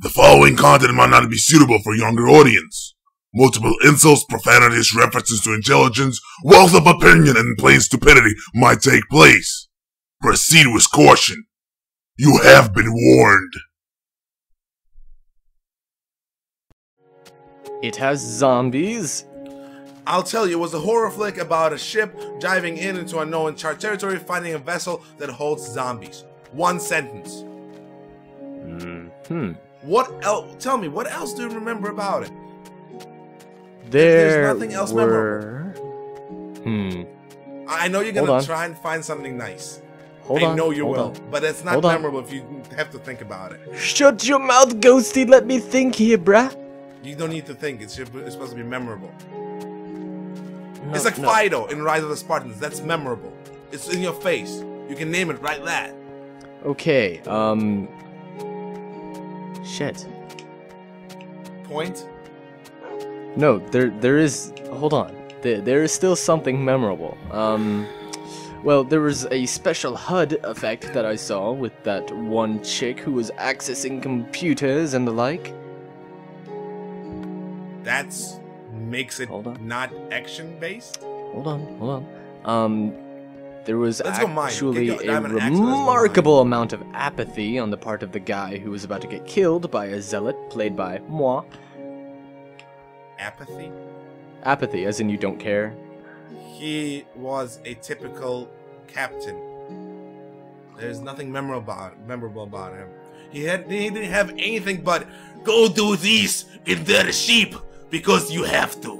The following content might not be suitable for younger audience. Multiple insults, profanities, references to intelligence, wealth of opinion, and plain stupidity might take place. Proceed with caution. You have been warned. It has zombies. I'll tell you, it was a horror flick about a ship diving into unknown territory, finding a vessel that holds zombies. One sentence. What else? Tell me, what else do you remember about it? There's nothing else memorable. I know you're gonna try and find something nice. I know you will, but it's not memorable if you have to think about it. Shut your mouth, Ghosty. Let me think here, bruh. You don't need to think. It's supposed to be memorable. It's like Fido in Rise of the Spartans. That's memorable. It's in your face. You can name it right that. Okay, shit. Point? No, there is, hold on. There is still something memorable. Well, there was a special HUD effect that I saw with that one chick who was accessing computers and the like. That's makes it not action-based? Hold on. There was actually a remarkable amount of apathy on the part of the guy who was about to get killed by a zealot, played by moi. Apathy? Apathy, as in you don't care? He was a typical captain. There's nothing memorable about him. He didn't have anything but, go do this in the sheep, because you have to.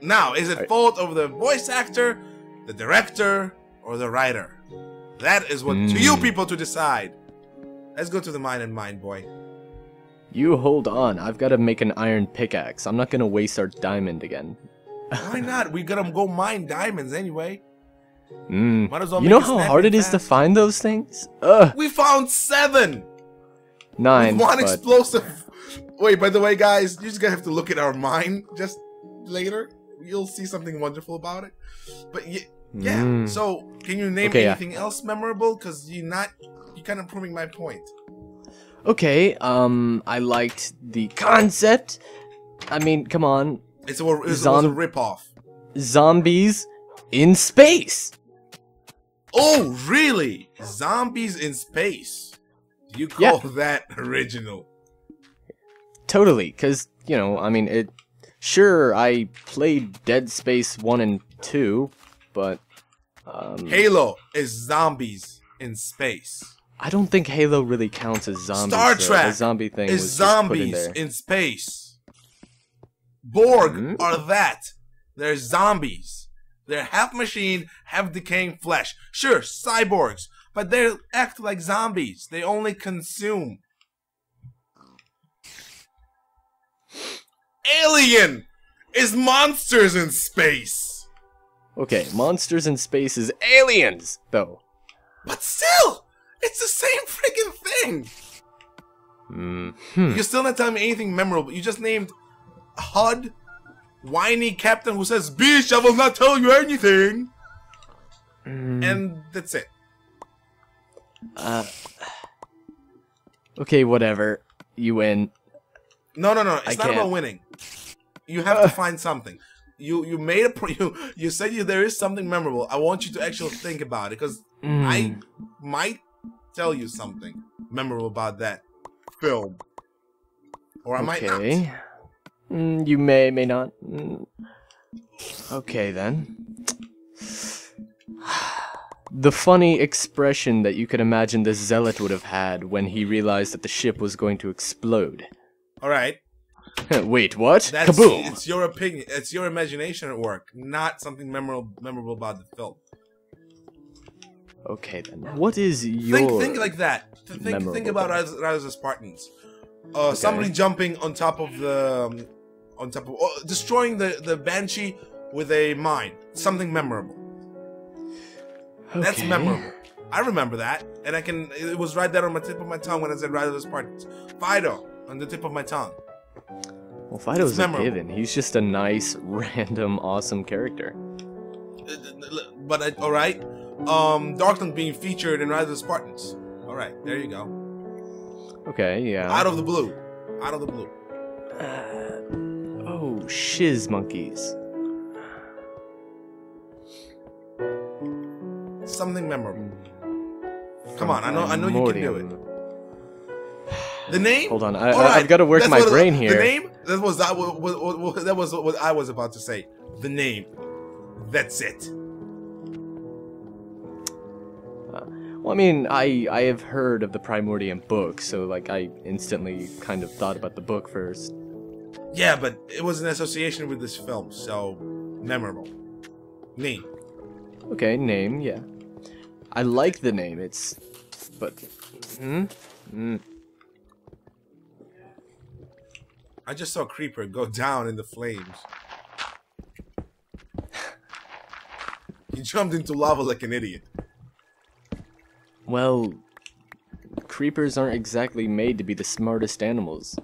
Now, is it fault of the voice actor, the director, or the writer? That is what to you people to decide. Let's go to the mind, boy. You hold on. I've got to make an iron pickaxe. I'm not going to waste our diamond again. Why not? We gotta go mine diamonds anyway. Might as well you know how hard it is to find those things? Ugh. We found 7! 9. With one explosive. Wait, by the way, guys, you just gonna have to look at our mine just later. You'll see something wonderful about it. But yeah, so can you name anything else memorable? Because you're kind of proving my point. Okay, I liked the concept. I mean, come on. It was a ripoff. Zombies in space. Oh, really? Zombies in space? You call that original? Totally, because, you know, I mean, sure, I played Dead Space 1 and 2, but... Halo is zombies in space. I don't think Halo really counts as zombies. Star Trek the zombie thing is was zombies just put in there. in space. Borg are that. They're zombies. They're half machine, half decaying flesh. Sure, cyborgs, but they act like zombies. They only consume. Alien is monsters in space. Okay, monsters in space is aliens, though. But still, it's the same freaking thing. You're still not telling me anything memorable. You just named HUD, whiny captain who says, "Bitch, I will not tell you anything." And that's it. Okay, whatever. You win. No. It's not about winning. You have to find something. You made you said there is something memorable. I want you to actually think about it, because I might tell you something memorable about that film, or I might not. You may not. Okay then. The funny expression that you could imagine the zealot would have had when he realized that the ship was going to explode. All right. Wait, what? Kaboom! It's your opinion. It's your imagination at work, not something memorable about the film. Okay then. What is your think like that? Think about Rise of the Spartans. Somebody jumping on top of destroying the Banshee with a mine. Something memorable. Okay. That's memorable. I remember that, and it was right there on the tip of my tongue when I said Rise of the Spartans. Fido on the tip of my tongue. Well, Fido's a given. He's just a nice, random, awesome character. But alright. Darkland being featured in Rise of the Spartans. Alright, there you go. Okay, yeah. Out of the blue. Out of the blue. Oh, shiz monkeys. Something memorable. Come on, I know you can do it. The name? Hold on, I've got to work my brain here. The name? That was what I was about to say. The name. That's it. Well, I mean, I have heard of the Primordium book, so like I instantly kind of thought about the book first. Yeah, but it was an association with this film, so memorable. Name. Okay, name, yeah. I like the name. But I just saw Creeper go down in the flames. He jumped into lava like an idiot. Well, creepers aren't exactly made to be the smartest animals.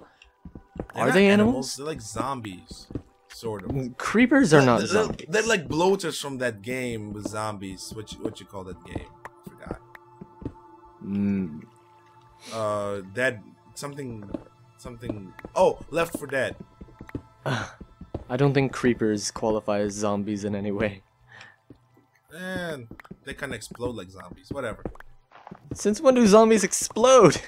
Are they animals? They're like zombies, sort of. Creepers are not zombies. They're like bloaters from that game with zombies. What you call that game? I forgot. Dead something. Oh, Left 4 Dead. I don't think creepers qualify as zombies in any way. And they kind of explode like zombies. Whatever. Since when do zombies explode?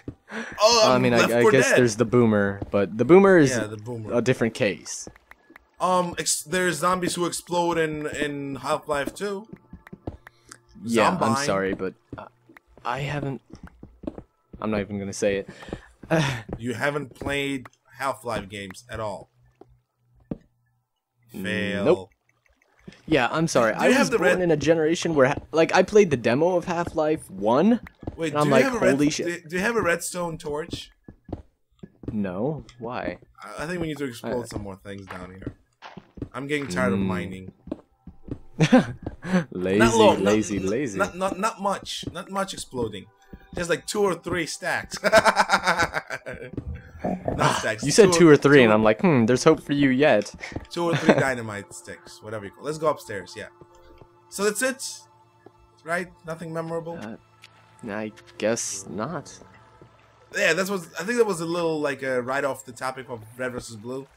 Oh, I mean, I guess there's the boomer, but the boomer is a different case. There's zombies who explode in Half-Life 2. Yeah, Zombine. I'm sorry, but I haven't. I'm not even gonna say it. You haven't played Half-Life games at all. Fail. Nope. Yeah, I'm sorry. I was born in a generation where, like, I played the demo of Half-Life 1. Wait, and I'm like, holy shit. Do you have a redstone torch? No. Why? I think we need to explode some more things down here. I'm getting tired of mining. lazy. Not much. Not much exploding. Just like 2 or 3 stacks. Not stacks. You said 2 or 3, and I'm like, there's hope for you yet. 2 or 3 dynamite sticks, whatever you call it. Let's go upstairs, yeah. So that's it? Right? Nothing memorable? I guess not. Yeah, I think that was a little like right off the topic of Red versus Blue.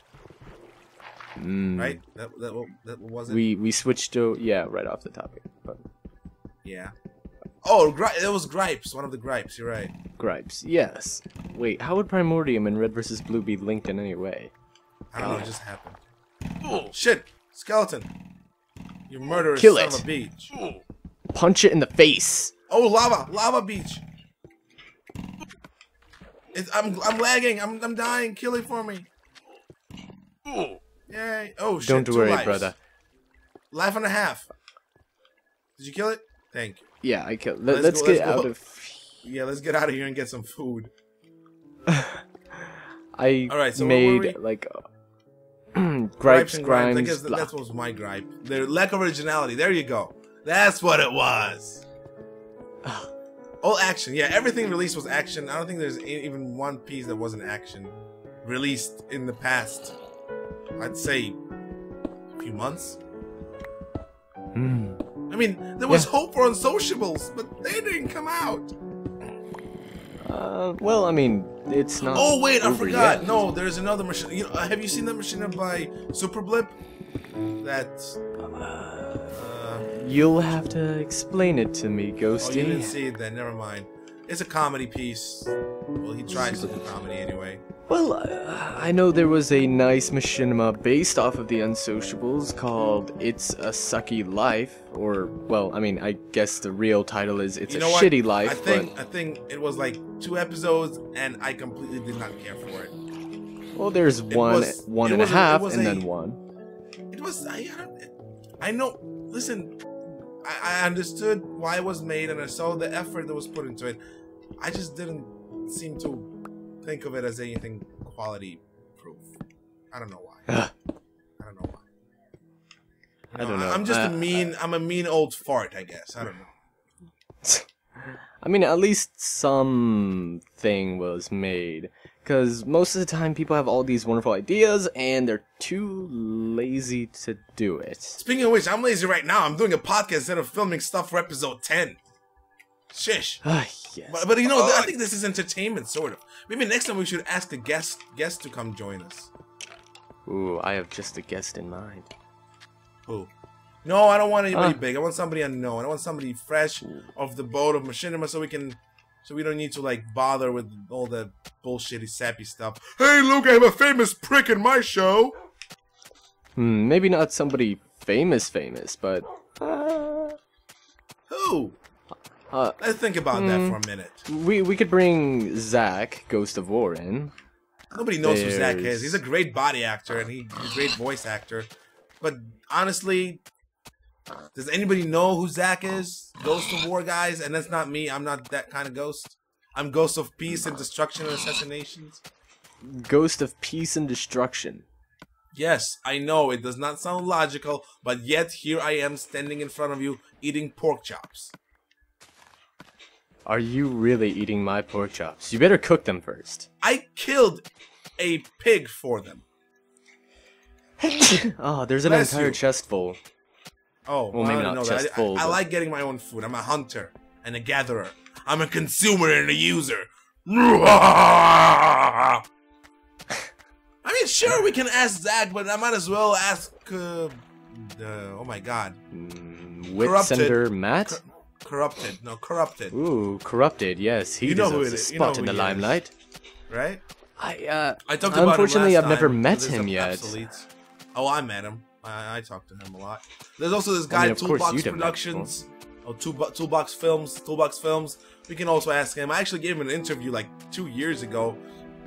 Right? That was it? We switched to, yeah, right off the topic. But. Yeah. Oh, it was Gripes, one of the Gripes, you're right. Gripes, yes. Wait, how would Primordium and Red vs. Blue be linked in any way? I don't know, it just happened. Oh, shit! Skeleton! You murderous Kill son it. of a beach. Punch it in the face! Oh, lava! Lava beach! I'm lagging! I'm dying! Kill it for me! Yay! Oh, shit, Don't 2 worry, lives. brother. Life and a half. Did you kill it? Thank you. Yeah, I killed. Let's get out of. Yeah, let's get out of here and get some food. I made like gripes, grimes. I guess that was my gripe. The lack of originality. There you go. That's what it was. All action. Yeah, everything released was action. I don't think there's even one piece that wasn't action released in the past. I'd say a few months. I mean, there was hope for Unsociables, but they didn't come out. Well, I mean, it's not. Oh wait, I forgot. Yet. No, there's another machine. Have you seen that machine by Super Blip? That. You'll have to explain it to me, Ghosty. Oh, you didn't see it then. Never mind. It's a comedy piece. Well, he tries to do comedy anyway. Well, I know there was a nice machinima based off of the Unsociables called It's a Sucky Life, or, well, I mean, I guess the real title is It's a Shitty Life, I think it was like 2 episodes, and I completely did not care for it. Well, there's one and a half, and then 1. It was, I know, listen, I understood why it was made, and I saw the effort that was put into it. I just didn't seem to think of it as anything quality proof. I don't know why. I don't know why. I don't know. I'm just I'm a mean old fart, I guess. I don't know. I mean, at least something was made. Because most of the time, people have all these wonderful ideas, and they're too lazy to do it. Speaking of which, I'm lazy right now. I'm doing a podcast instead of filming stuff for episode 10. Shish. Yes. But you know, I think this is entertainment, sort of. Maybe next time we should ask a guest to come join us. Ooh, I have just a guest in mind. Who? No, I don't want anybody big. I want somebody unknown. I want somebody fresh off the boat of machinima, so we don't need to like bother with all the bullshitty sappy stuff. Hey, look, I have a famous prick in my show. Maybe not somebody famous, but Who? Let's think about that for a minute. We could bring Zach, Ghost of War, in. Nobody knows who Zach is. He's a great body actor and he's a great voice actor. But honestly, does anybody know who Zach is? Ghost of War, guys? And that's not me. I'm not that kind of ghost. I'm Ghost of Peace and Destruction and Assassinations. Ghost of Peace and Destruction. Yes, I know it does not sound logical, but yet here I am standing in front of you eating pork chops. Are you really eating my pork chops? You better cook them first. I killed a pig for them. Oh, there's an entire chest full. Oh, well, maybe not chest full. I like getting my own food. I'm a hunter and a gatherer. I'm a consumer and a user. I mean, sure, we can ask Zach, but I might as well ask, oh my god. Whitsender Matt? Corrupted. No, Corrupted. Ooh, Corrupted, yes. He deserves a spot in the limelight. Right? I talked about unfortunately, him last I've never time, met him yet. Obsoletes. Oh, I met him. I talked to him a lot. There's also this guy, Toolbox Productions. Oh, Toolbox Films. We can also ask him. I actually gave him an interview like 2 years ago.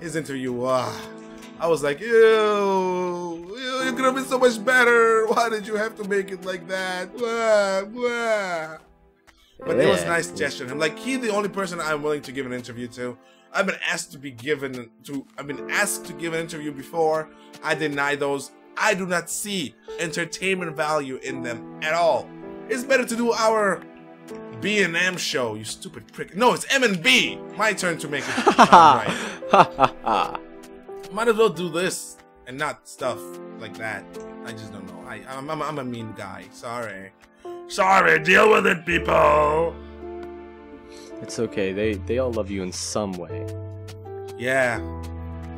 His interview, I was like, ew, you could have been so much better. Why did you have to make it like that? But it was a nice gesture. I'm like, he's the only person I'm willing to give an interview to. I've been asked to give an interview before. I deny those. I do not see entertainment value in them at all. It's better to do our B&M show, you stupid prick. No, it's M&B. My turn to make it sound right. Might as well do this and not stuff like that. I just don't know. I'm a mean guy. Sorry, deal with it, people. It's okay. They all love you in some way. Yeah.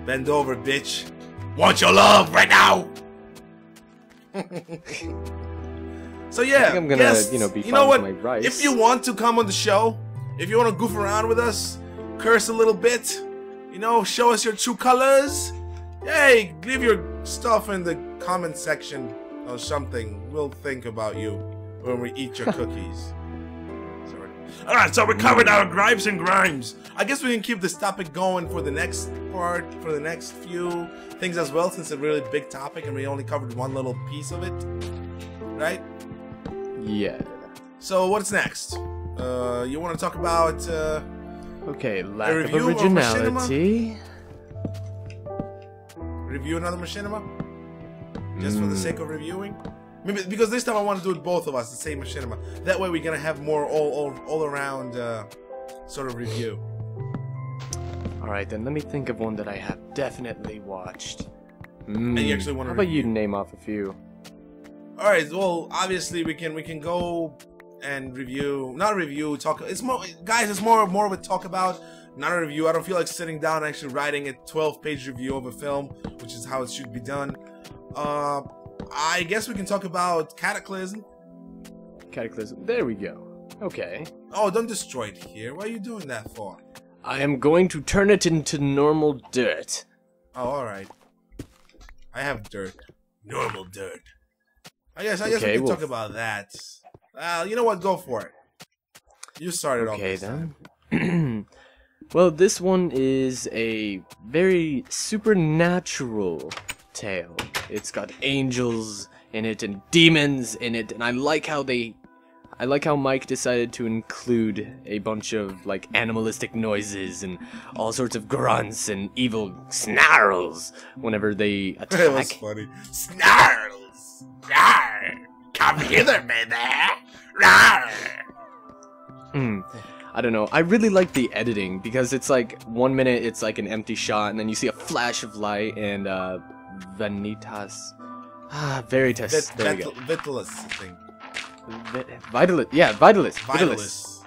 Bend over, bitch. Want your love right now. So yeah, I think I'm gonna, be fine with my rice. If you want to come on the show, if you want to goof around with us, curse a little bit, show us your true colors. Hey, leave your stuff in the comment section or something. We'll think about you when we eat your cookies. Sorry. All right, so we covered our gripes and grimes. I guess we can keep this topic going for the next part, for the next few things as well, since it's a really big topic and we only covered one little piece of it, right? Yeah. So what's next? You want to talk about okay, lack of originality. Review another machinima? Just for the sake of reviewing? Maybe because this time I want to do it both of us, the same machinima. That way we're gonna have more all around sort of review. Alright, then let me think of one that I have definitely watched. And you actually want to How about you name off a few? Alright, well, obviously we can go and talk. It's more, guys, it's more of a talk about, not a review. I don't feel like sitting down and actually writing a 12-page review of a film, which is how it should be done. I guess we can talk about Cataclysm. Cataclysm, there we go. Okay. Oh, don't destroy it here. Why are you doing that for? I am going to turn it into normal dirt. Oh, alright. I have dirt. Normal dirt. I guess we can talk about that. You know what? Go for it. You started off. Okay, then. Well, this one is a very supernatural tale. It's got angels in it and demons in it, and I like how Mike decided to include a bunch of like animalistic noises and all sorts of grunts and evil snarls whenever they attack. That was funny. Snarls! Rawr! Come hither, baby! Rawr! I don't know. I really like the editing because it's like 1 minute it's like an empty shot and then you see a flash of light and Veritas. There we go. Vitalis thing. Vitalis.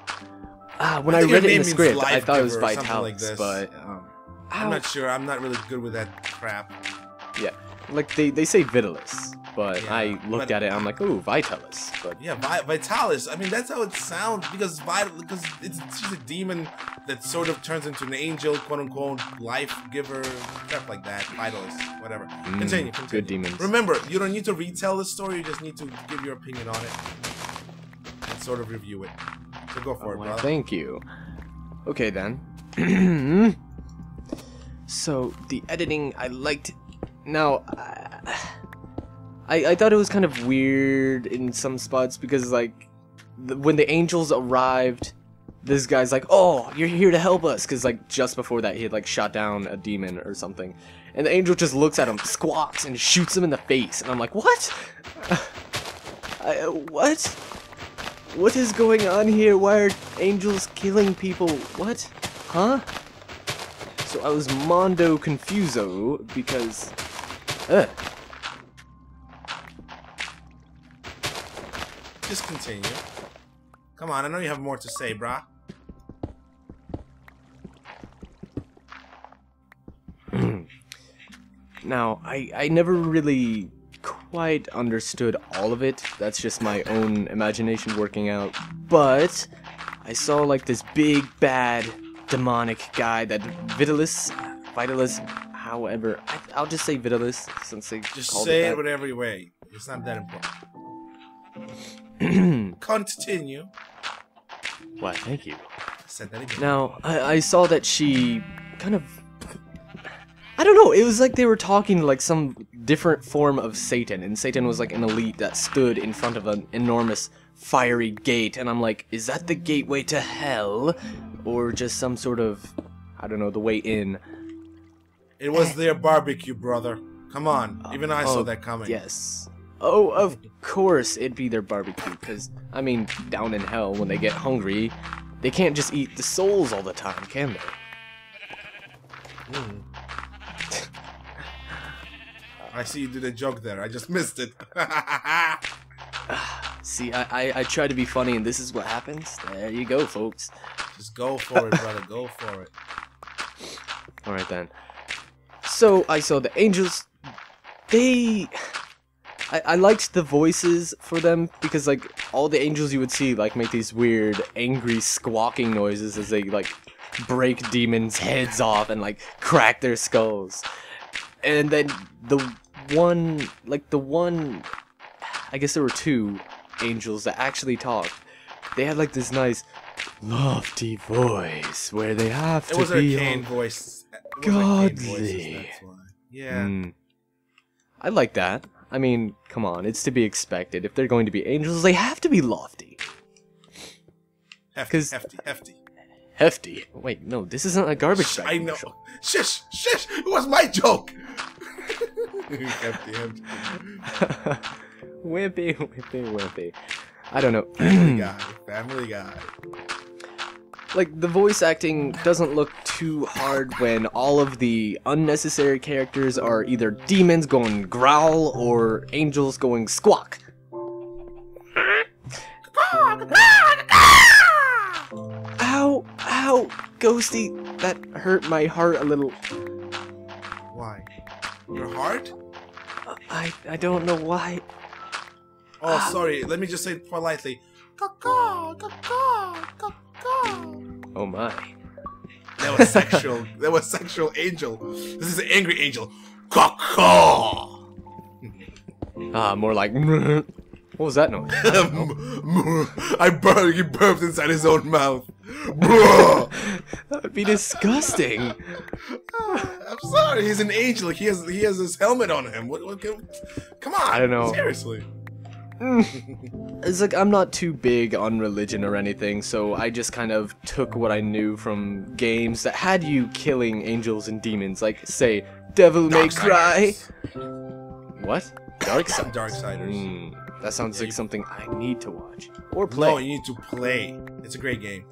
When I read it in the script, I thought it was like Vitalis, but I'm not sure. I'm not really good with that crap. Yeah, like they say Vitalis, but yeah, I looked at it. I'm like, ooh, Vitalis. But yeah, Vitalis. I mean, that's how it sounds because she's a demon that sort of turns into an angel, quote unquote, life giver, crap like that. Vitalis, whatever. Continue. Good demons. Remember, you don't need to retell the story. You just need to give your opinion on it and sort of review it. So go for it, brother. Thank you. Okay then. So the editing, I liked. Now, I thought it was kind of weird in some spots because like when the angels arrived, this guy's like, "Oh, you're here to help us," because like just before that he had like shot down a demon or something, and the angel just looks at him, squawks, and shoots him in the face, and I'm like, "What? What? What is going on here? Why are angels killing people? What? Huh?" So I was mondo confuso because... Just continue. Come on, I know you have more to say, brah. Now, I never really quite understood all of it. That's just my own imagination working out. But I saw like this big bad demonic guy that Vitalis, however, I'll just say Vitalis since they just called say it it whatever way. It's not that important. Continue. Why, thank you. Said that again. Now, I saw that she kind of, I don't know, it was like they were talking like some different form of Satan, and Satan was like an elite that stood in front of an enormous fiery gate, and I'm like, is that the gateway to hell? Or just some sort of, I don't know, the way in. It was their barbecue, brother. Come on, even I saw that coming. Yes. Oh, of course it'd be their barbecue, because, I mean, down in hell, when they get hungry, they can't just eat the souls all the time, can they? I see you did a joke there. I just missed it. See, I try to be funny, and this is what happens. There you go, folks. Just go for it, brother. Go for it. Alright, then. So, I saw the angels. I liked the voices for them, because, like, all the angels you would see, like, make these weird, angry, squawking noises as they, like, break demons' heads off and, like, crack their skulls. And then the one, I guess there were two angels that actually talked. They had like this nice lofty voice where they have to be arcane voice. Godly. Yeah. I like that. I mean, come on, it's to be expected. If they're going to be angels, they have to be lofty. Hefty. Wait, no, this isn't a garbage bag. I know. Shush. It was my joke. Hefty. Wimpy. I don't know. Family guy. Like, the voice acting doesn't look too hard when all of the unnecessary characters are either demons going growl or angels going squawk. Ow, Ghosty, that hurt my heart a little. Why? Your heart? I don't know why. Oh, sorry. Let me just say it politely. Caw. Oh my. That was sexual. That was sexual angel. This is an angry angel. Caw. More like. What was that noise? He burped inside his own mouth. That would be disgusting. I'm sorry. He's an angel. He has his helmet on him. Come on. I don't know. Seriously. It's like I'm not too big on religion or anything, so I just kind of took what I knew from games that had you killing angels and demons, like say Devil May Cry. What? Darksiders. That sounds like something I need to watch or play. No, you need to play. It's a great game.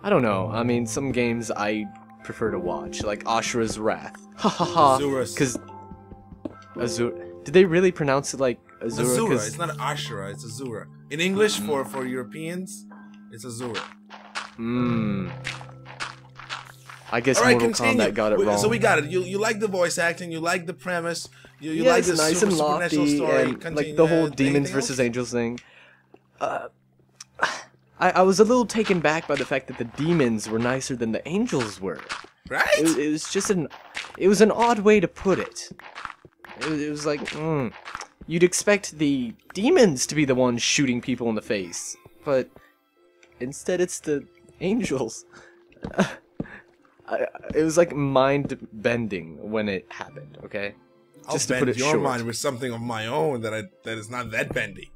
I don't know. I mean, some games I prefer to watch, like Ashura's Wrath. Ha ha ha. Because Azura. Did they really pronounce it like Azura? Azura. It's not Ashura. It's Azura. In English, for Europeans, it's Azura. I guess Alright, Mortal Kombat got it wrong. So we got it. You like the voice acting, you like the premise, you yeah, like it's the nice and supernatural lofty, story. and Continue, like the whole demons versus angels thing. I was a little taken back by the fact that the demons were nicer than the angels were. Right? It was just an odd way to put it. It was like, you'd expect the demons to be the ones shooting people in the face, but instead it's the angels. It was like mind-bending when it happened, okay? Just to put it your mind with something of my own that is not that bendy.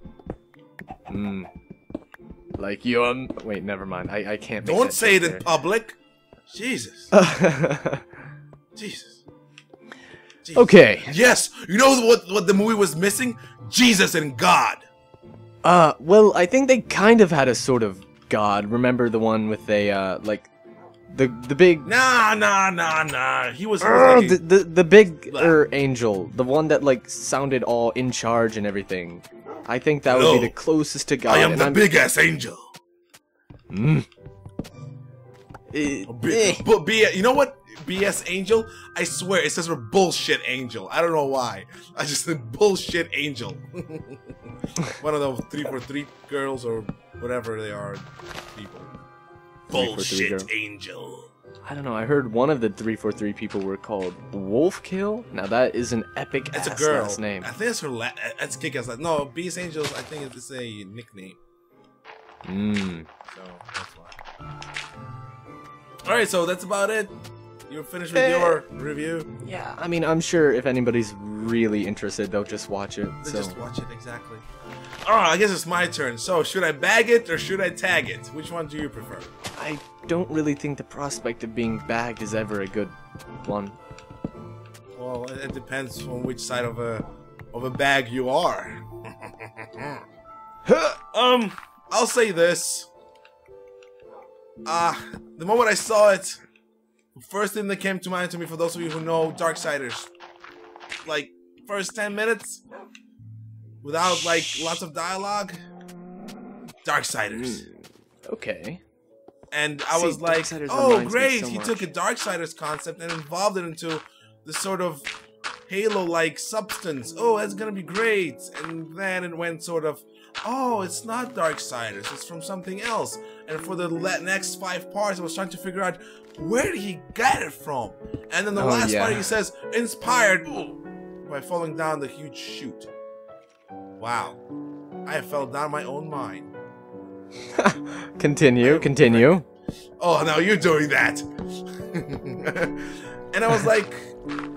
Like you wait, never mind. I can't make Don't that say it there. in public. Jesus. Jesus. Jesus. Okay. Yes, you know what the movie was missing? Jesus and God. Well, I think they kind of had a sort of god. Remember the one with a like the big Nah. He was like the big angel, the one that like sounded all in charge and everything. I think that would be the closest to God. I am the big ass angel. Mm. But you know what? BS angel? I swear it says for bullshit angel. I don't know why. I just said bullshit angel. One of those 343 girls or whatever they are people. Bullshit angel. I don't know. I heard one of the 343 people were called Wolfkill. Now that is an epic That's ass a girl. last name. I think that's her. That's kick-ass. No, BS angels. I think it's a nickname. So that's why. All right, so that's about it. You're finished with your review? Yeah, I mean, I'm sure if anybody's really interested, they'll just watch it. They just watch it, exactly. Alright, I guess it's my turn. So, should I bag it or should I tag it? Which one do you prefer? I don't really think the prospect of being bagged is ever a good one. Well, it depends on which side of a bag you are. I'll say this. The moment I saw it, the first thing that came to mind to me, for those of you who know Darksiders, like, first 10 minutes, without, like, lots of dialogue, Darksiders. Okay. And I was like, oh, great, he took a Darksiders concept and involved it into this sort of Halo-like substance. Oh, that's gonna be great. And then it went sort of, oh, it's not Darksiders, it's from something else. And for the next 5 parts, I was trying to figure out, where did he get it from? And then the last part, he says, inspired by falling down the huge chute. Wow. I fell down my own mine. Continue. Oh, now you're doing that. And I was like,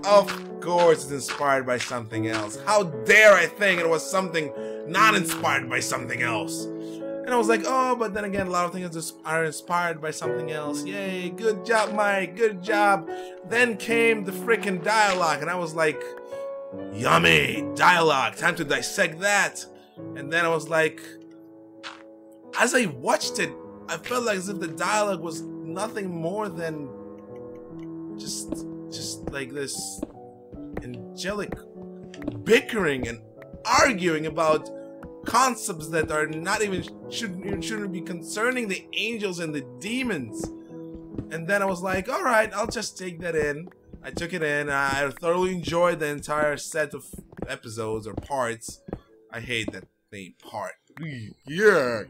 of course it's inspired by something else. How dare I think it was something not inspired by something else? And I was like, oh, but then again, a lot of things are inspired by something else. Yay, good job, Mike, good job. Then came the freaking dialogue, and I was like, yummy, dialogue, time to dissect that. And then I was like, as I watched it, I felt like as if the dialogue was nothing more than just like this angelic bickering and arguing about concepts that are not even shouldn't be concerning the angels and the demons. And then I was like, all right, I'll just take that in. I took it in. I thoroughly enjoyed the entire set of episodes or parts. I hate that name, part. Yeah.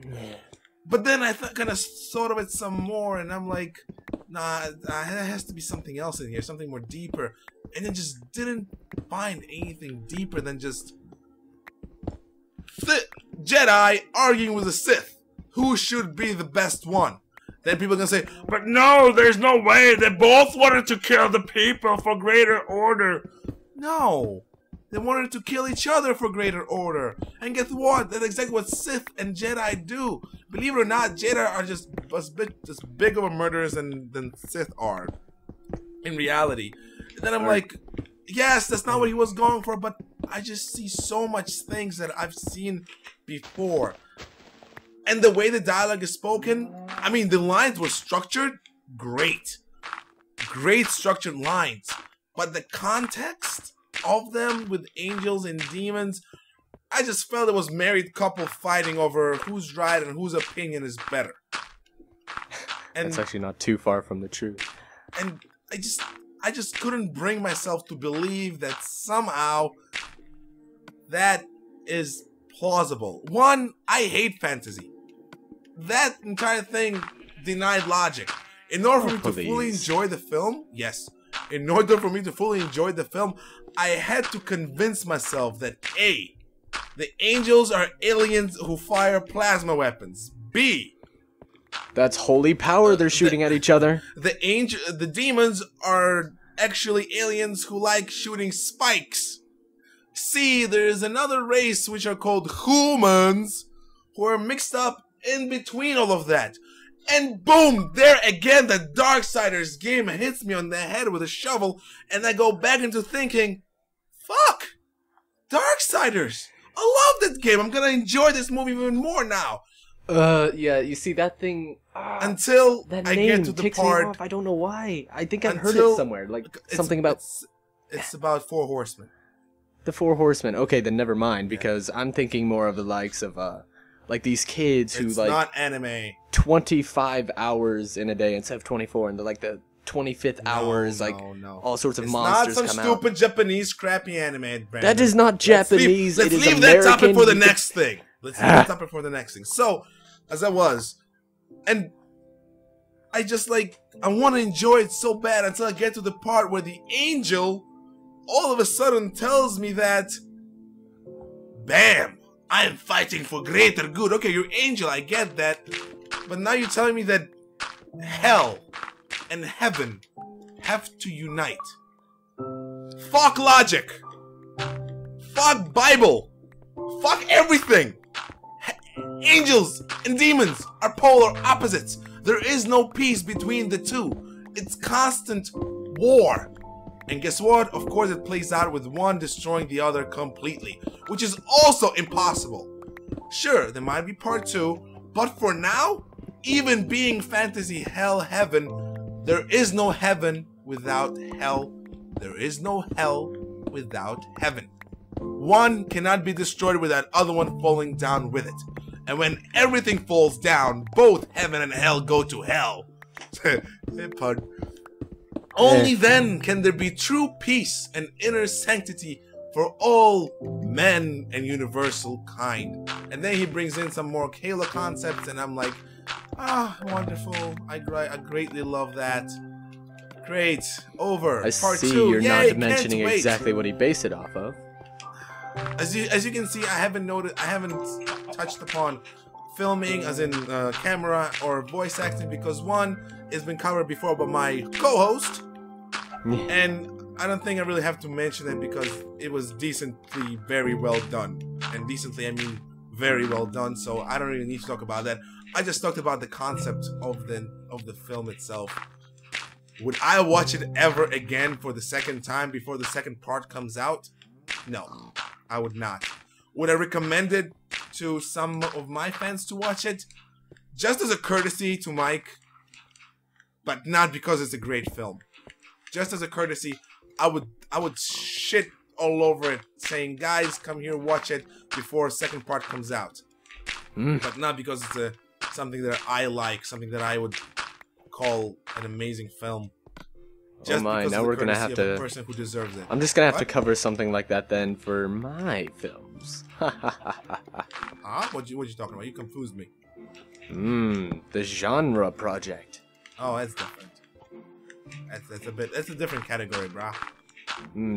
But then I kind of thought of it some more, and I'm like, nah, there has to be something else in here, something more deeper. And it just didn't find anything deeper than just Jedi arguing with a Sith. Who should be the best one? Then people are gonna say, but no, there's no way. They both wanted to kill the people for greater order. No. They wanted to kill each other for greater order. And guess what? That's exactly what Sith and Jedi do. Believe it or not, Jedi are just big of a murderers than Sith are. In reality. And then I'm like, yes, that's not what he was going for, but I just see so much things that I've seen before. And the way the dialogue is spoken, I mean, the lines were structured, great. Great structured lines. But the context of them with angels and demons, I just felt it was married couple fighting over who's right and whose opinion is better. That's actually not too far from the truth. And I just couldn't bring myself to believe that somehow that is plausible. One, I hate fantasy. That entire thing denied logic. In order for me to fully enjoy the film, yes. In order for me to fully enjoy the film, I had to convince myself that A, the angels are aliens who fire plasma weapons. B, that's holy power they're shooting at each other. The demons are actually aliens who like shooting spikes. C, there is another race which are called humans who are mixed up in between all of that. And boom, there again, the Darksiders game hits me on the head with a shovel, and I go back into thinking, fuck, Darksiders. I love that game. I'm gonna enjoy this movie even more now. Yeah, you see that thing. Until that I name get to the ticks part. me off. I don't know why. I think I've heard it somewhere. Like something about. It's about 4 horsemen. The 4 horsemen. Okay, then never mind, because I'm thinking more of the likes of like these kids who it's like not anime. 25 hours in a day instead of 24, and they're like the 25th hours, like all sorts of monsters come out. It's not some stupid Japanese crappy anime, Brandon. That is not Japanese. Let's it is leave American. that topic for the next thing. Let's leave that topic for the next thing. So, as I was, and I just like, I want to enjoy it so bad until I get to the part where the angel all of a sudden tells me that, bam, I am fighting for greater good. Okay, you're angel, I get that. But now you're telling me that hell and heaven have to unite. Fuck logic. Fuck Bible. Fuck everything. Angels and demons are polar opposites. There is no peace between the two. It's constant war. And guess what? Of course it plays out with one destroying the other completely, which is also impossible. Sure, there might be part 2, but for now, even being fantasy hell heaven, there is no heaven without hell. There is no hell without heaven. One cannot be destroyed without other one falling down with it. And when everything falls down, both heaven and hell go to hell. Pardon. Only then can there be true peace and inner sanctity for all men and universal kind. And then he brings in some more Halo concepts, and I'm like, ah, wonderful. I greatly love that. Great. Over. I Part see 2. you're Yay, not mentioning can't wait. exactly what he based it off of. As you can see, I haven't touched upon filming, as in camera or voice acting, because one, it's been covered before by my co-host, and I don't think I really have to mention it because it was decently very well done. And decently, I mean very well done. So I don't really need to talk about that. I just talked about the concept of the film itself. Would I watch it ever again for the second time before the second part comes out? No, I would not. Would I recommend it to some of my fans to watch it? Just as a courtesy to Mike, but not because it's a great film. Just as a courtesy, I would shit all over it, saying, guys, come here, watch it before a second part comes out. But not because it's something that I like, something that I would call an amazing film. Just now we're gonna have to. Person who deserves it. I'm just gonna have to cover something like that then for my films. What you talking about? You confused me. The genre project. Oh, that's different. That's a different category, brah.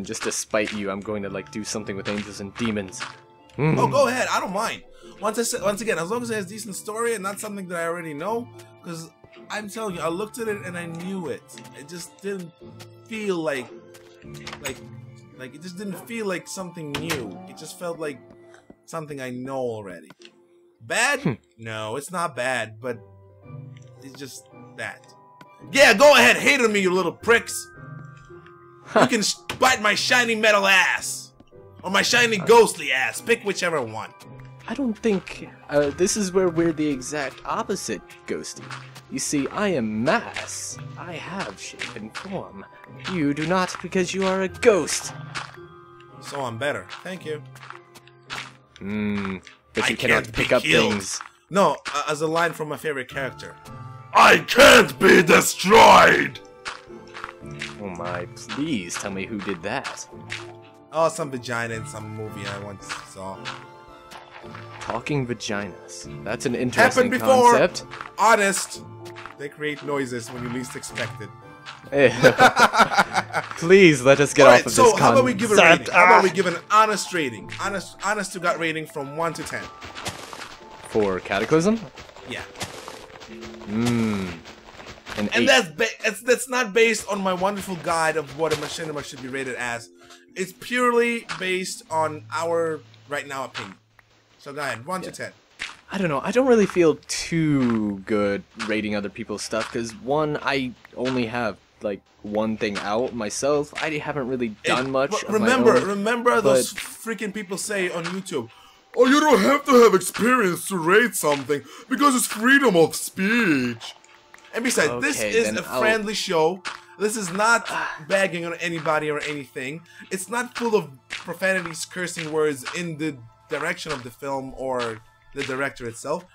Just to spite you, I'm going to like do something with angels and demons. Oh, go ahead. I don't mind. Once again, as long as it has a decent story and not something that I already know, because I'm telling you, I looked at it and I knew it. It just didn't feel like it just didn't feel like something new. It just felt like something I know already. Bad? No, it's not bad, but it's just that. Yeah, go ahead, hate on me, you little pricks. You can bite my shiny metal ass. Or my shiny ghostly ass. Pick whichever one. I don't think... this is where we're the exact opposite, Ghosty. You see, I am mass. I have shape and form. You do not because you are a ghost. So I'm better. Thank you. But you cannot pick up things. No, as a line from my favorite character. I can't be destroyed! Oh my, please tell me who did that. Oh, some vagina in some movie I once saw. Talking vaginas. That's an interesting Happened before. concept. Honest. They create noises when you least expect it. Please let us get off of this concept. So how about we give a rating? How about we give an honest rating? Honest to gut rating from 1 to 10. For Cataclysm? Yeah. An 8. And that's not based on my wonderful guide of what a machinima should be rated as. It's purely based on our right now opinion. So go ahead, 1 to 10. I don't know. I don't really feel too good rating other people's stuff because one, I only have like one thing out myself. I haven't really done much. But remember those freaking people say on YouTube, "Oh, you don't have to have experience to rate something because it's freedom of speech." And besides, this is a friendly show. This is not bagging on anybody or anything. It's not full of profanities, cursing words in the direction of the film or the director itself.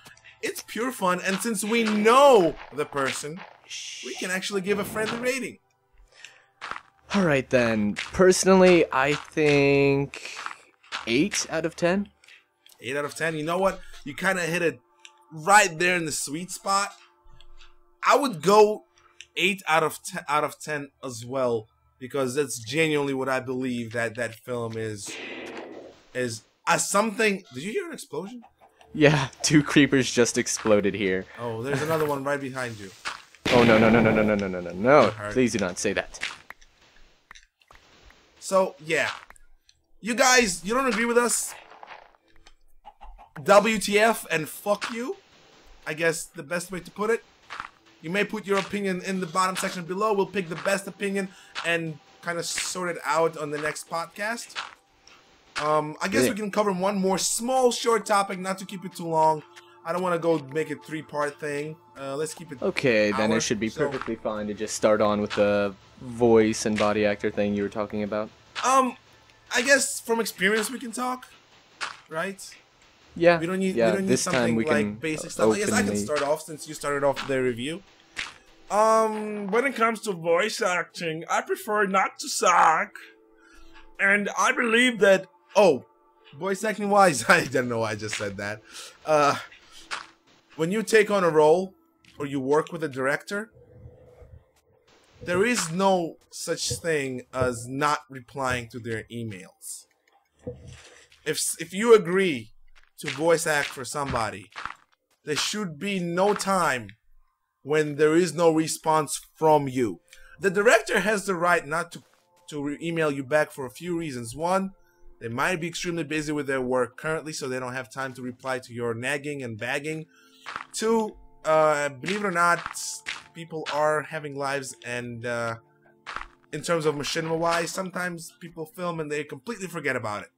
It's pure fun, and since we know the person, we can actually give a friendly rating. Alright then. Personally, I think 8 out of 10. 8 out of 10. You know what? You kind of hit it right there in the sweet spot. I would go 8 out of 10 as well, because that's genuinely what I believe that film is as something. Did you hear an explosion? Yeah, 2 creepers just exploded here. Oh, there's another one right behind you. Oh no. Please do not say that. So, yeah. You guys, you don't agree with us? WTF and fuck you? I guess the best way to put it. You may put your opinion in the bottom section below. We'll pick the best opinion and kind of sort it out on the next podcast. I guess we can cover one more small, short topic, not to keep it too long. I don't want to go make it 3-part thing. Let's keep it. Okay, then it should be perfectly fine to just start on with the voice and body actor thing you were talking about. I guess from experience we can talk, right? Yeah. We don't need this something time we like can basic stuff. I guess I can start off since you started off the review. When it comes to voice acting, I prefer not to suck, and I believe that. Oh, voice acting wise, I don't know why I just said that. When you take on a role or you work with a director, there is no such thing as not replying to their emails. If you agree to voice act for somebody, there should be no time when there is no response from you. The director has the right not to email you back for a few reasons. One, they might be extremely busy with their work currently, so they don't have time to reply to your nagging and bagging. Two, believe it or not, people are having lives, and in terms of machinima-wise, sometimes people film and they completely forget about it.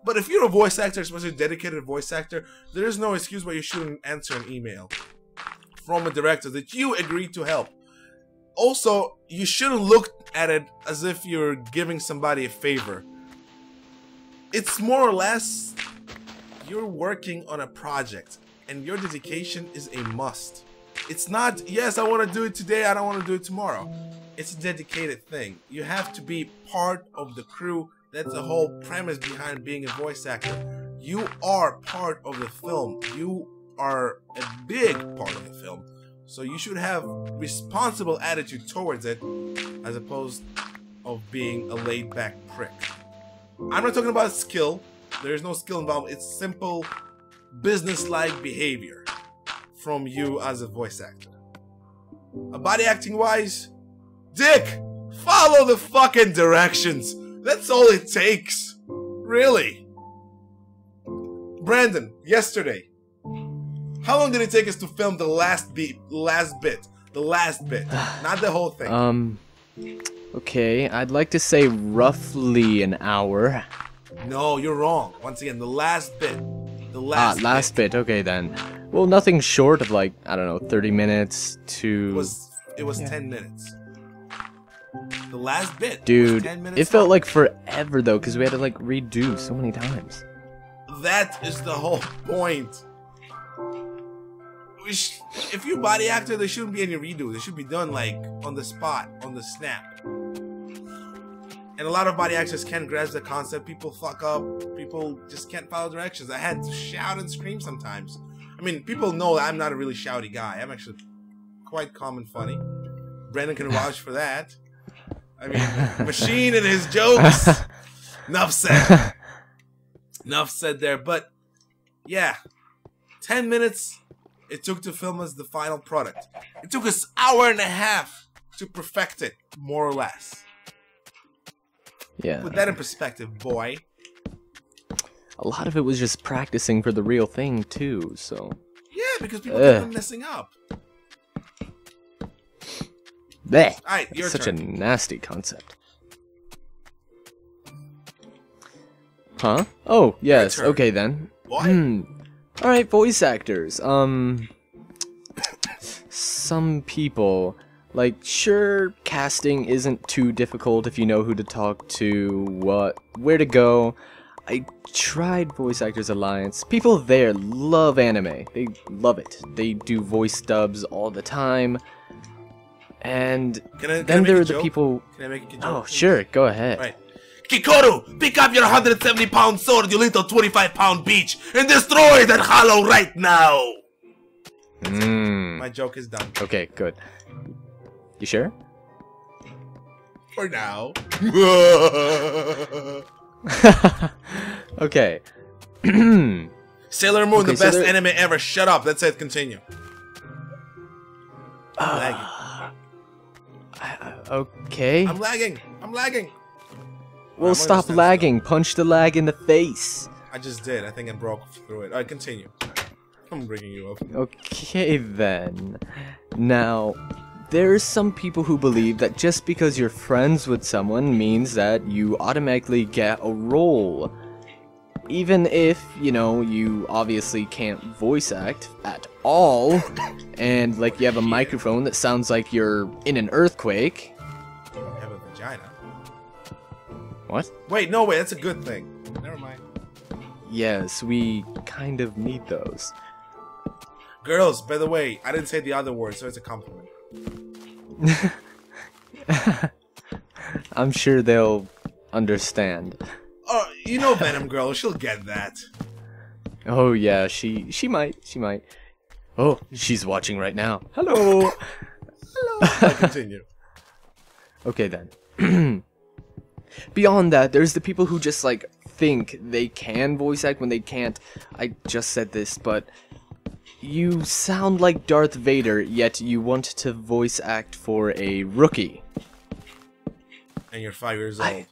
But if you're a voice actor, especially a dedicated voice actor, there is no excuse why you shouldn't answer an email from a director that you agreed to help. Also, you shouldn't look at it as if you're giving somebody a favor. It's more or less, you're working on a project, and your dedication is a must. It's not, yes, I want to do it today, I don't want to do it tomorrow. It's a dedicated thing. You have to be part of the crew. That's the whole premise behind being a voice actor. You are part of the film. You are a big part of the film. So you should have responsible attitude towards it, as opposed of being a laid-back prick. I'm not talking about skill. There is no skill involved. It's simple, business-like behavior from you as a voice actor. Body acting-wise, Dick, follow the fucking directions. That's all it takes. Really. Brandon, yesterday, how long did it take us to film the last bit? Not the whole thing. Okay, I'd like to say roughly an hour. No, you're wrong. Once again, the last bit. The last bit. Okay then. Well, nothing short of like, I don't know, 30 minutes to... It was 10 minutes. The last bit. Dude, was 10 minutes it felt long. like forever though, because we had to like redo so many times. That is the whole point. if you body actor, there shouldn't be any redo. They should be done like on the spot, on the snap. And a lot of body actors can't grasp the concept. People fuck up. People just can't follow directions. I had to shout and scream sometimes. I mean, people know I'm not a really shouty guy. I'm actually quite calm and funny. Brandon can vouch for that. I mean, Machine and his jokes. Enough said. Enough said there. But yeah, 10 minutes it took to film us the final product. It took us an hour and a half to perfect it, more or less. Yeah. Put that in perspective, boy. A lot of it was just practicing for the real thing too, so. Yeah, because people kept on messing up. Blech. Alright, your Such turn. a nasty concept. Huh? Oh, yes. Okay then. What? Alright, voice actors. Some people, like, sure, casting isn't too difficult if you know who to talk to, where to go. I tried Voice Actors Alliance. People there love anime. They love it. They do voice dubs all the time. And then there are the people... Can I make a joke? Oh, sure, go ahead. Right. Kikoru, pick up your 170-pound sword, you little 25-pound beach, and destroy that hollow right now! My joke is done. Okay, good. You sure? For now. Okay. Sailor Moon, the best anime ever. Shut up. Let's say it continue. I'm lagging. Okay. I'm lagging. I'm lagging. Well, stop lagging. Punch the lag in the face. I just did. I think I broke through it. Alright, continue. I'm bringing you up. Okay, then. Now, there's some people who believe that just because you're friends with someone means that you automatically get a role. Even if, you know, you obviously can't voice act at all, and, like, you have a microphone that sounds like you're in an earthquake. You have a vagina. What? Wait, no, wait, that's a good thing. Never mind. Yes, we kind of need those. Girls, by the way, I didn't say the other word, so it's a compliment. I'm sure they'll understand. Oh, you know Venom Girl, she'll get that. Oh yeah, she might. Oh, she's watching right now. Hello. Hello. I'll continue. Okay then. Beyond that, there's the people who just like think they can voice act when they can't. I just said this, but you sound like Darth Vader, yet you want to voice act for a rookie. And you're 5 years old.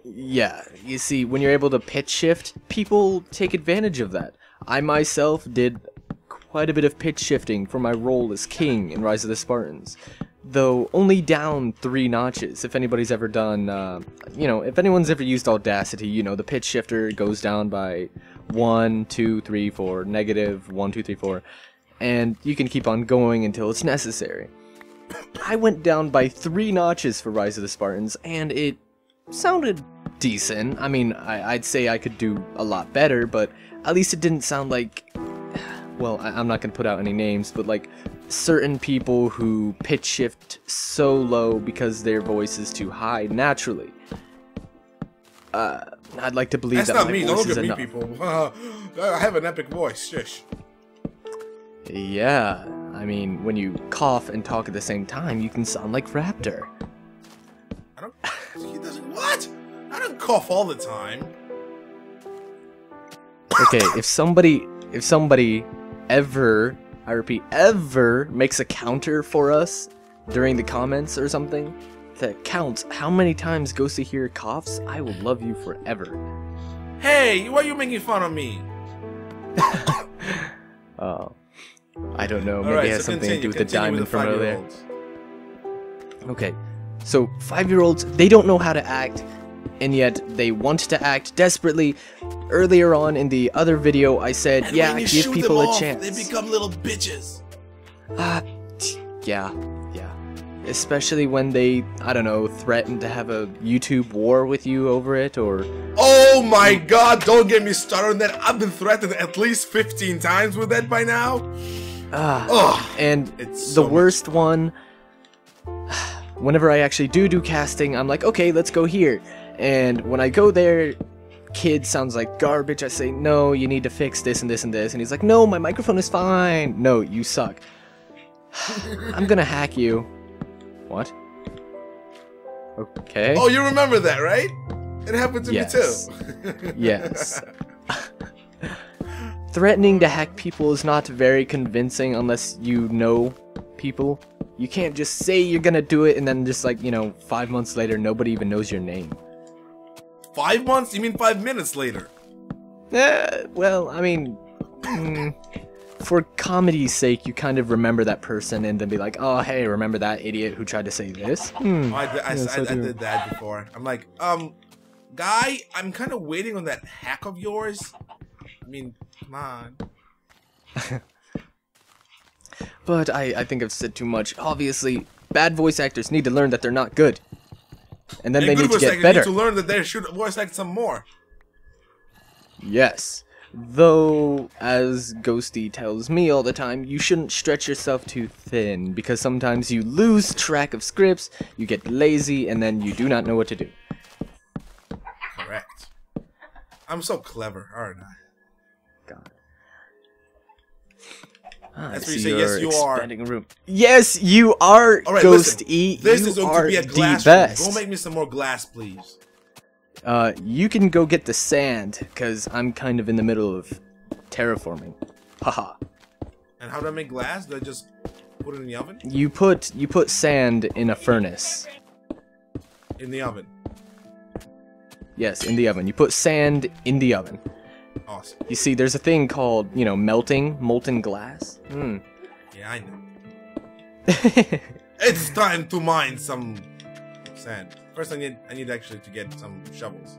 Yeah, you see, when you're able to pitch shift, people take advantage of that. I myself did quite a bit of pitch shifting for my role as King in Rise of the Spartans. Though only down 3 notches. If anybody's ever done, you know, if anyone's ever used Audacity, you know, the pitch shifter goes down by 1, 2, 3, 4, negative 1, 2, 3, 4, and you can keep on going until it's necessary. I went down by 3 notches for Rise of the Spartans, and it sounded decent. I mean, I'd say I could do a lot better, but at least it didn't sound like, well, I'm not gonna put out any names, but like certain people who pitch shift so low because their voice is too high naturally. I'd like to believe that's that not my me. voice Don't is look at me, enough. people. I have an epic voice. Shush. Yeah, I mean, when you cough and talk at the same time, you can sound like Raptor. I don't. He doesn't. What? I don't cough all the time. Okay, if somebody ever, I repeat, ever makes a counter for us during the comments or something that counts how many times Ghosty here coughs, I will love you forever. Hey, why are you making fun of me? I don't know. Maybe it has something to do with the diamond from earlier. Okay, so 5-year-olds, they don't know how to act, and yet they want to act desperately. Earlier on in the other video, I said, and yeah, when you give shoot people them a off, chance. They become little bitches. Yeah. Especially when they, I don't know, threaten to have a YouTube war with you over it, or... Oh my god, don't get me started on that. I've been threatened at least 15 times with that by now. And it's the worst one, whenever I actually do casting, I'm like, okay, let's go here. And when I go there, kid sounds like garbage. I say, no, you need to fix this and this and this. And he's like, no, my microphone is fine. No, you suck. I'm gonna hack you. What? Okay. Oh, you remember that, right? It happened to me too. Yes. Threatening to hack people is not very convincing unless you know people. You can't just say you're gonna do it and then just like, 5 months later, nobody even knows your name. 5 months? You mean 5 minutes later? Well, I mean, for comedy's sake, you kind of remember that person and then be like, oh, hey, remember that idiot who tried to say this? I did that before. I'm like, guy, I'm kind of waiting on that hack of yours. I mean, come on. But I think I've said too much. Obviously, bad voice actors need to learn that they're not good. And then they need to get better. Need to learn that they should voice act some more. Yes. Though, as Ghosty tells me all the time, you shouldn't stretch yourself too thin, because sometimes you lose track of scripts, you get lazy, and then you do not know what to do. Correct. I'm so clever, aren't I? God. That's where you say, yes, you are. Room. Yes, you are, right, Ghost E. This is going to be a glass room. Go make me some more glass, please. You can go get the sand, because I'm kind of in the middle of terraforming. Haha. And how do I make glass? Do I just put it in the oven? You put sand in a furnace. In the oven? Yes, in the oven. You put sand in the oven. Awesome. You see, there's a thing called, melting, molten glass. Yeah, I know. It's time to mine some sand. First, I need actually to get some shovels.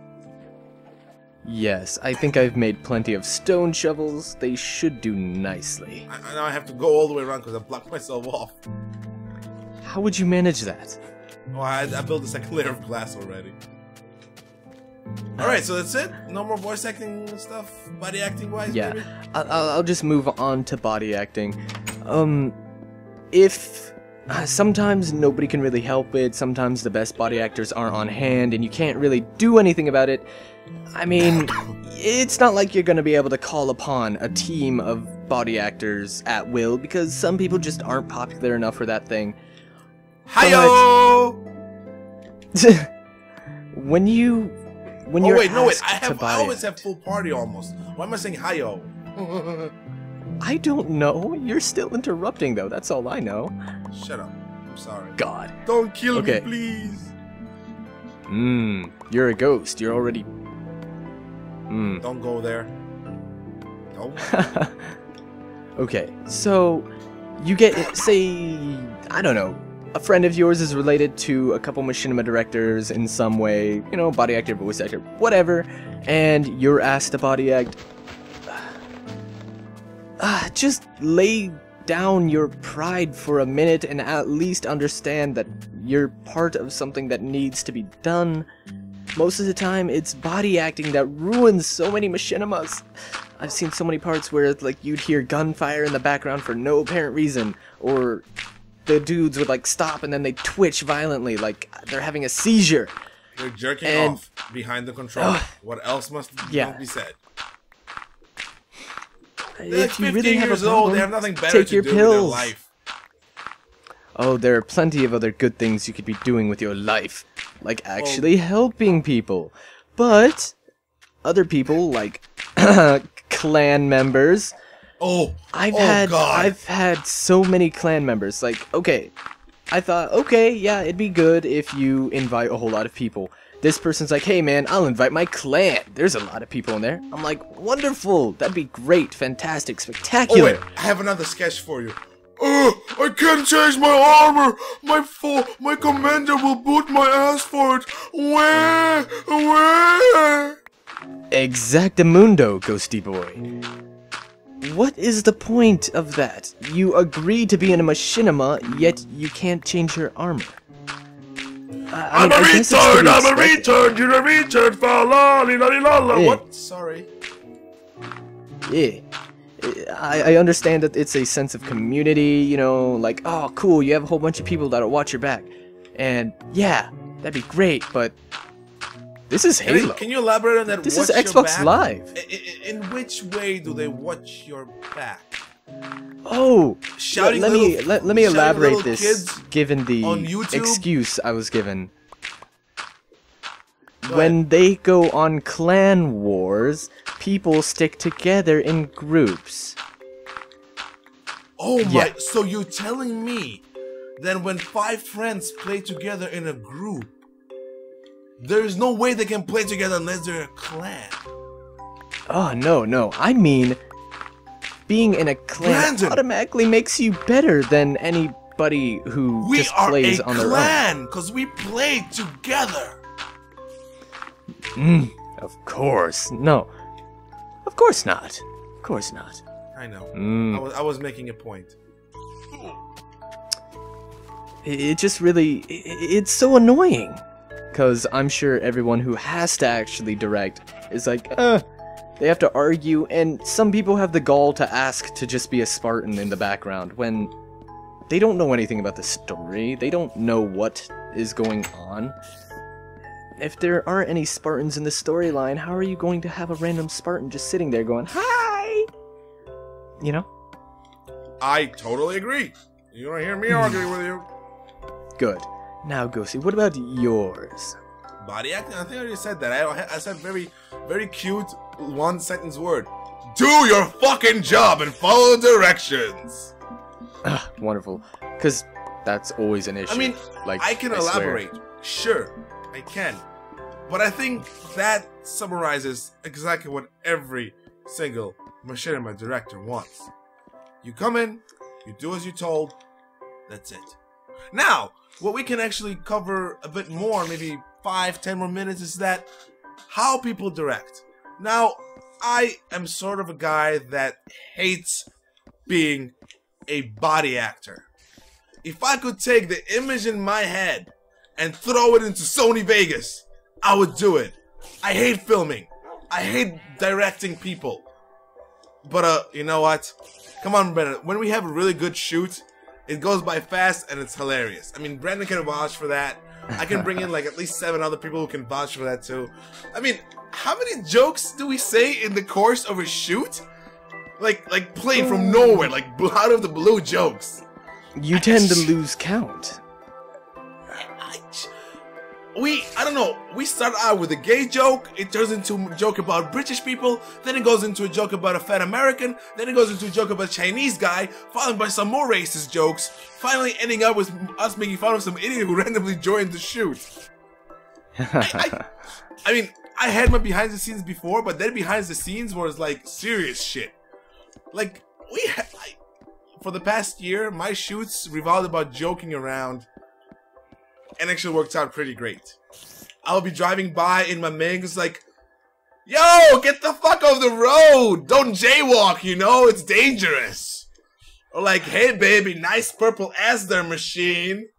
Yes, I think I've made plenty of stone shovels. They should do nicely. Now I have to go all the way around because I blocked myself off. How would you manage that? Oh, I built a second layer of glass already. Alright, so that's it? No more voice acting stuff? Body acting wise? Yeah, maybe? I'll just move on to body acting. Sometimes nobody can really help it, sometimes the best body actors aren't on hand, and you can't really do anything about it. I mean, it's not like you're gonna be able to call upon a team of body actors at will, because some people just aren't popular enough for that thing. Hi-yo! When you're I always have full party almost. Why am I saying hi-yo? I don't know. You're still interrupting though, that's all I know. Shut up. I'm sorry. God. Don't kill me, please. You're a ghost. You're already... Don't go there. Don't. Okay, so you get, say, I don't know, a friend of yours is related to a couple machinima directors in some way, body actor, voice actor, whatever, and you're asked to body act. Just lay down your pride for a minute and at least understand that you're part of something that needs to be done. Most of the time, it's body acting that ruins so many machinimas. I've seen so many parts where you'd hear gunfire in the background for no apparent reason, or the dudes would stop and then they twitch violently like they're having a seizure. They're jerking off behind the controller. What else must be said? They're 15 years old, they have nothing better to do with their life. Oh, there are plenty of other good things you could be doing with your life. Like actually helping people. But other people, like clan members. I've had so many clan members. I thought, yeah, it'd be good if you invite a whole lot of people. This person's like, hey man, I'll invite my clan. There's a lot of people in there. I'm like, wonderful. That'd be great, fantastic, spectacular. Oh wait, I have another sketch for you. I can't change my armor. My commander will boot my ass for it. Where? Exactamundo, Ghosty boy. What is the point of that? You agree to be in a machinima, yet you can't change your armor. I'm a retard, you're a retard, fa la li la li la la. What? Sorry. Yeah. I understand that it's a sense of community, you know, like, oh, cool, you have a whole bunch of people that'll watch your back. And, yeah, that'd be great, but this is Halo. Can you elaborate on that? This is Xbox Live. In which way do they watch your back? Oh, shouting let me elaborate this, given the on YouTube? excuse I was given. When they go on clan wars, people stick together in groups. Oh my, so you're telling me that when 5 friends play together in a group, there is no way they can play together unless they're a clan? Oh, no, I mean, being in a clan automatically makes you better than anybody who just plays on their own. We are a clan, because we play together. Of course. No. Of course not. Of course not. I know. I was making a point. It just really... It's so annoying. Because I'm sure everyone who has to actually direct is like, they have to argue, and some people have the gall to ask to just be a Spartan in the background when they don't know anything about the story. They don't know what is going on. If there aren't any Spartans in the storyline, how are you going to have a random Spartan just sitting there going, hi? You know? I totally agree. You don't hear me arguing with you. Good. Now, Ghosty, what about yours? Body acting? I think I already said that. I said very, very cute one-sentence word. Do your fucking job and follow directions. Wonderful. Because that's always an issue. I mean, like, I can elaborate. Sure, I can. But I think that summarizes exactly what every single machinima director wants. You come in, you do as you're told, that's it. Now, what we can actually cover a bit more, maybe 5-10 more minutes, is that how people direct. Now, I am sort of a guy that hates being a body actor. If I could take the image in my head and throw it into Sony Vegas, I would do it. I hate filming. I hate directing people. But, you know what? Come on, Brandon. When we have a really good shoot, it goes by fast and it's hilarious. I mean, Brandon can vouch for that. I can bring in like at least 7 other people who can vouch for that too. I mean, how many jokes do we say in the course of a shoot? Like played from nowhere, like out of the blue jokes. You tend to lose count. I don't know, we start out with a gay joke, it turns into a joke about British people, then it goes into a joke about a fat American, then it goes into a joke about a Chinese guy, followed by some more racist jokes, finally ending up with us making fun of some idiot who randomly joined the shoot. I mean, I had my behind the scenes before, but then behind the scenes was like serious shit. Like, for the past year, my shoots revolved about joking around. And actually worked out pretty great. I'll be driving by in my Mings like, yo, get the fuck off the road! Don't jaywalk, you know, it's dangerous. Or like, hey baby, nice purple ass there, machine.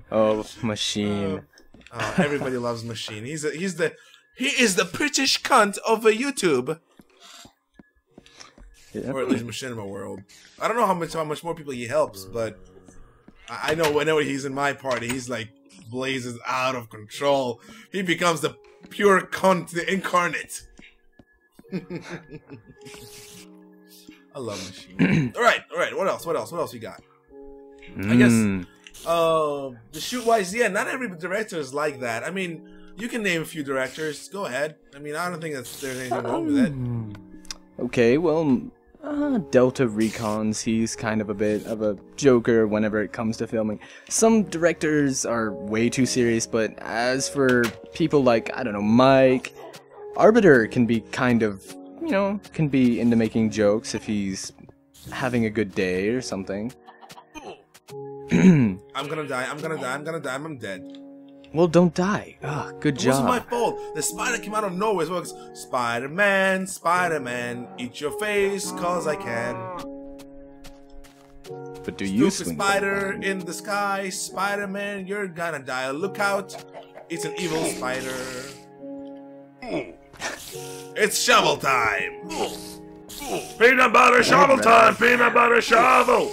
Oh, machine. Everybody loves Machine. He is the British cunt of YouTube. Yeah. Or at least Machinima World. I don't know how much more people he helps, but I know whenever he's in my party, he's like blazes out of control. He becomes the pure cunt, the incarnate. I love Machine. All right. What else we got? I guess the shoot wise, yeah, not every director is like that. I mean, you can name a few directors. Go ahead. I mean, I don't think there's anything wrong with it. Okay, well, Delta Recons, he's kind of a bit of a joker whenever it comes to filming. Some directors are way too serious, but as for people like, I don't know, Mike, Arbiter can be kind of, you know, can be into making jokes if he's having a good day or something. I'm gonna die, I'm dead. Well, don't die. Ah, good job. It wasn't my fault. The spider came out of nowhere. So Spider-Man, Spider-Man, eat your face, cause I can. But do you swing spider in the sky, Spider-Man, you're gonna die. Look out, it's an evil spider. It's shovel time. Peanut butter shovel time. Peanut butter shovel.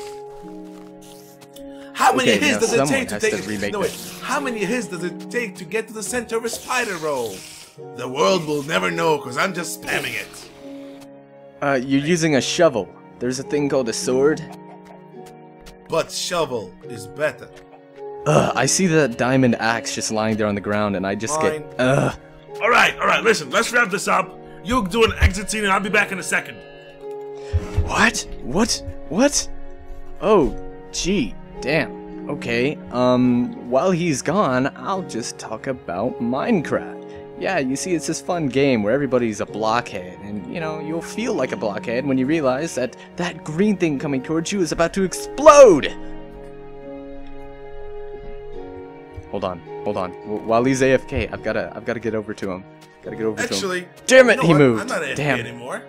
How many Okay, hits now does it someone take to has take? to remake No wait. this. How many hits does it take to get to the center of a spider roll? The world will never know because I'm just spamming it. You're using a shovel. There's a thing called a sword. But shovel is better. I see that diamond axe just lying there on the ground, and I just Fine. get. All right. Listen, let's wrap this up. You do an exit scene, and I'll be back in a second. What? What? Oh, gee, damn. Okay, while he's gone, I'll just talk about Minecraft. Yeah, you see, it's this fun game where everybody's a blockhead, and, you know, you'll feel like a blockhead when you realize that that green thing coming towards you is about to explode! Hold on. While he's AFK, I've gotta get over to him. Actually, damn it, you know he what? moved. I'm not AFK Damn. anymore.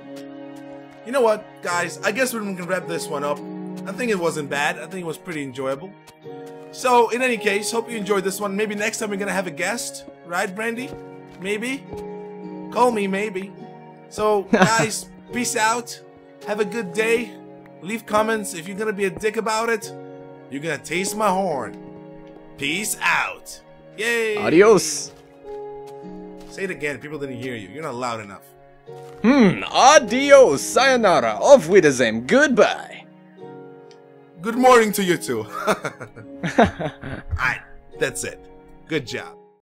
You know what, guys? I guess we can wrap this one up. I think it wasn't bad. I think it was pretty enjoyable. So, in any case, hope you enjoyed this one. Maybe next time we're gonna have a guest, right, Brandy? Maybe. Call me, maybe. So, guys, peace out. Have a good day. Leave comments. If you're gonna be a dick about it, you're gonna taste my horn. Peace out. Yay. Adios. Say it again. People didn't hear you. You're not loud enough. Adios, sayonara, auf Wiedersehen, goodbye. Good morning to you too. Alright, that's it. Good job.